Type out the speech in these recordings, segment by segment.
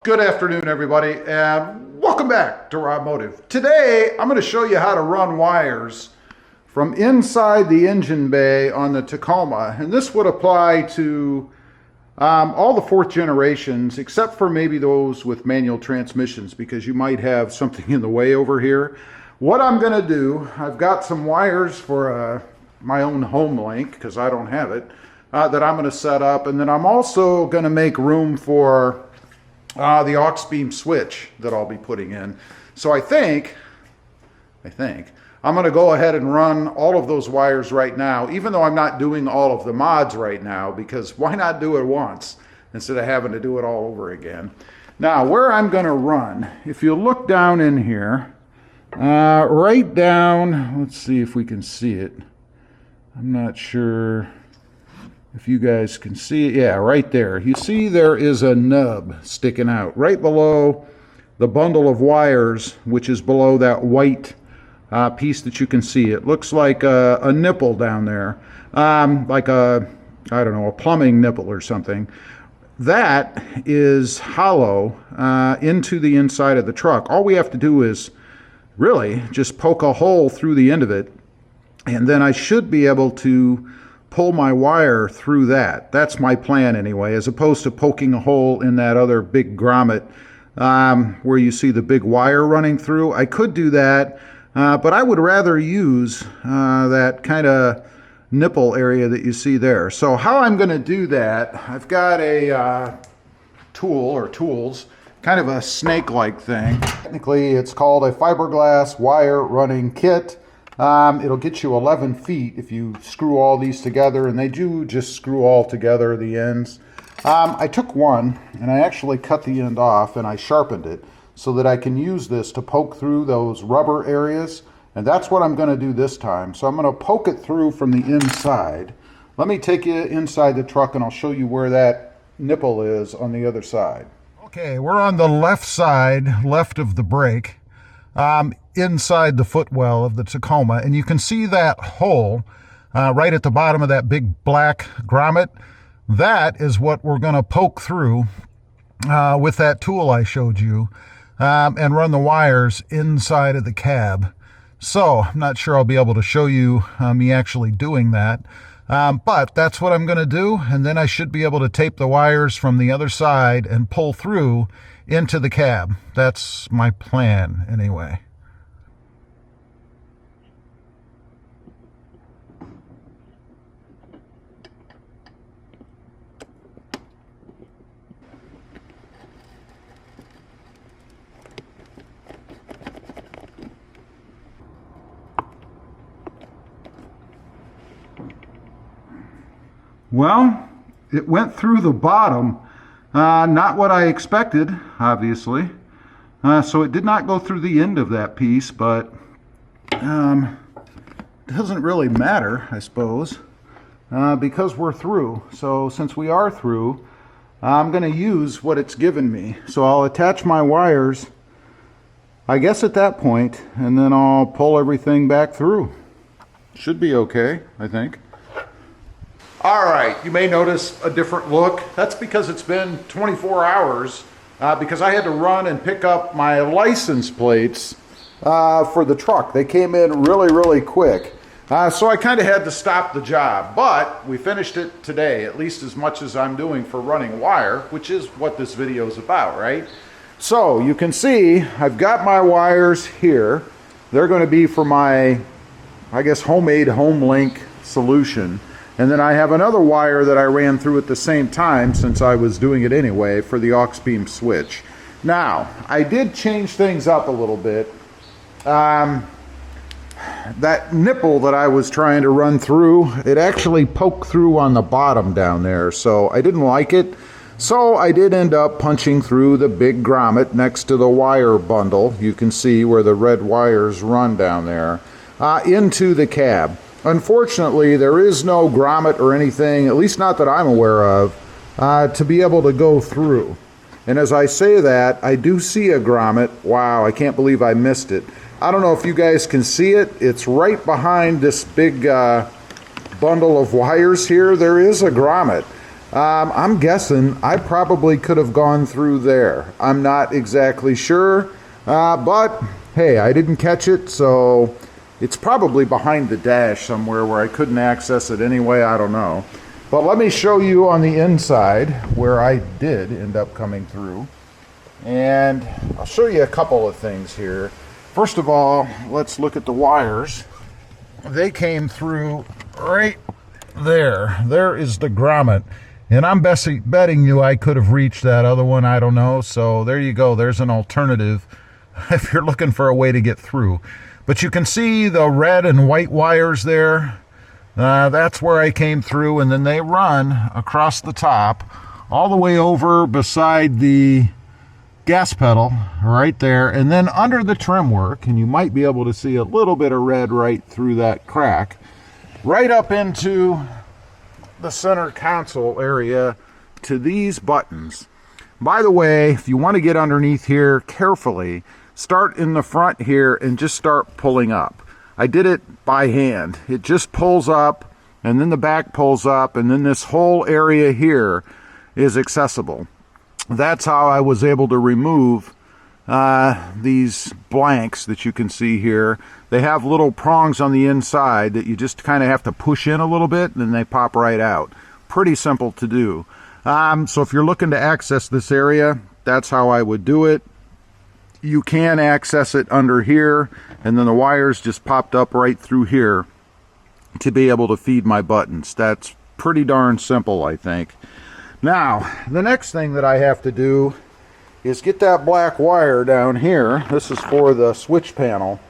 Good afternoon, everybody, and welcome back to RobMotive. Today, I'm going to show you how to run wires from inside the engine bay on the Tacoma, and this would apply to all the fourth generations, except for maybe those with manual transmissions, because you might have something in the way over here. What I'm going to do, I've got some wires for my own home link, because I don't have it, that I'm going to set up, and then I'm also going to make room for the aux beam switch that I'll be putting in. So I think I'm going to go ahead and run all of those wires right now, even though I'm not doing all of the mods right now, because why not do it once instead of having to do it all over again. Now, where I'm going to run, if you look down in here, right down, let's see if we can see it. I'm not sure if you guys can see it. Yeah, right there. You see there is a nub sticking out right below the bundle of wires, which is below that white piece that you can see. It looks like a nipple down there, like a, I don't know, a plumbing nipple or something. That is hollow into the inside of the truck. All we have to do is really just poke a hole through the end of it, and then I should be able to pull my wire through that. That's my plan anyway, as opposed to poking a hole in that other big grommet where you see the big wire running through. I could do that, but I would rather use that kind of nipple area that you see there. So how I'm going to do that, I've got a tool or tools, kind of a snake-like thing. Technically, it's called a fiberglass wire running kit. It'll get you 11 feet if you screw all these together, and they do just screw all together, the ends. I took one, and I actually cut the end off, and I sharpened it so that I can use this to poke through those rubber areas, and that's what I'm going to do this time. So I'm going to poke it through from the inside. Let me take you inside the truck, and I'll show you where that nipple is on the other side. Okay, we're on the left side, left of the brake. Inside the footwell of the Tacoma, and you can see that hole right at the bottom of that big black grommet. That is what we're going to poke through with that tool I showed you and run the wires inside of the cab. So I'm not sure I'll be able to show you me actually doing that, but that's what I'm going to do, and then I should be able to tape the wires from the other side and pull through into the cab. That's my plan anyway. Well, it went through the bottom. Not what I expected, obviously. So it did not go through the end of that piece, but it doesn't really matter, I suppose, because we're through. So since we are through, I'm going to use what it's given me. So I'll attach my wires, I guess, at that point, and then I'll pull everything back through. Should be okay, I think. All right, you may notice a different look. That's because it's been 24 hours because I had to run and pick up my license plates for the truck. They came in really, really quick. So I kind of had to stop the job, but we finished it today, at least as much as I'm doing for running wire, which is what this video is about, right? So you can see I've got my wires here. They're going to be for my, I guess, homemade home link solution. And then I have another wire that I ran through at the same time, since I was doing it anyway, for the aux beam switch. Now, I did change things up a little bit. That nipple that I was trying to run through, it actually poked through on the bottom down there, so I didn't like it. So I did end up punching through the big grommet next to the wire bundle. You can see where the red wires run down there, into the cab. Unfortunately, there is no grommet or anything, at least not that I'm aware of, to be able to go through. And as I say that, I do see a grommet. Wow, I can't believe I missed it. I don't know if you guys can see it. It's right behind this big bundle of wires here. There is a grommet. I'm guessing I probably could have gone through there. I'm not exactly sure, but hey, I didn't catch it, so it's probably behind the dash somewhere where I couldn't access it anyway. I don't know. But let me show you on the inside where I did end up coming through. And I'll show you a couple of things here. First of all, let's look at the wires. They came through right there. There is the grommet. And I'm betting you I could have reached that other one. I don't know. So there you go. There's an alternative if you're looking for a way to get through. But you can see the red and white wires there. That's where I came through. And then they run across the top all the way over beside the gas pedal right there. And then under the trim work, and you might be able to see a little bit of red right through that crack, right up into the center console area to these buttons. By the way, if you want to get underneath here carefully, start in the front here and just start pulling up. I did it by hand. It just pulls up, and then the back pulls up, and then this whole area here is accessible. That's how I was able to remove these blanks that you can see here. They have little prongs on the inside that you just kind of have to push in a little bit, and then they pop right out. Pretty simple to do. So if you're looking to access this area, that's how I would do it. You can access it under here, and then the wires just popped up right through here to be able to feed my buttons. That's pretty darn simple, I think. Now, the next thing that I have to do is get that black wire down here. This is for the switch panel,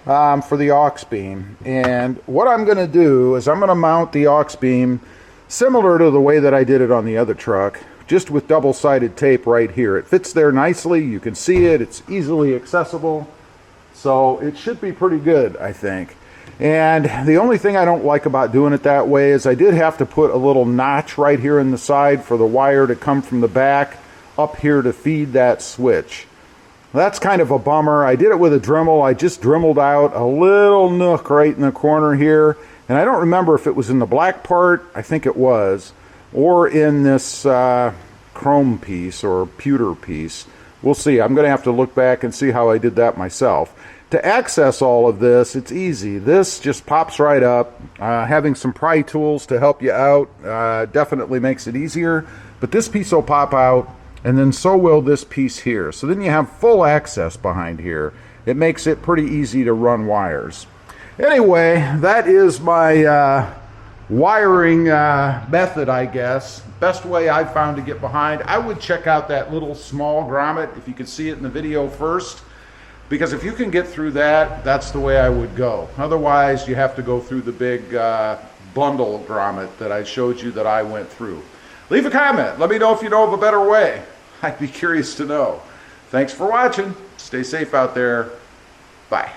for the aux beam. And what I'm going to do is I'm going to mount the aux beam similar to the way that I did it on the other truck, just with double-sided tape right here. It fits there nicely. You can see it. It's easily accessible. So it should be pretty good, I think. And the only thing I don't like about doing it that way is I did have to put a little notch right here in the side for the wire to come from the back up here to feed that switch. That's kind of a bummer. I did it with a Dremel. I just Dremeled out a little nook right in the corner here. And I don't remember if it was in the black part, I think it was, or in this chrome piece or pewter piece. We'll see. I'm going to have to look back and see how I did that myself. To access all of this, it's easy. This just pops right up. Having some pry tools to help you out definitely makes it easier. But this piece will pop out, and then so will this piece here. So then you have full access behind here. It makes it pretty easy to run wires. Anyway, that is my wiring method, I guess. Best way I've found to get behind. I would check out that little small grommet if you could see it in the video first. Because if you can get through that, that's the way I would go. Otherwise, you have to go through the big bundle grommet that I showed you that I went through. Leave a comment. Let me know if you know of a better way. I'd be curious to know. Thanks for watching. Stay safe out there. Bye.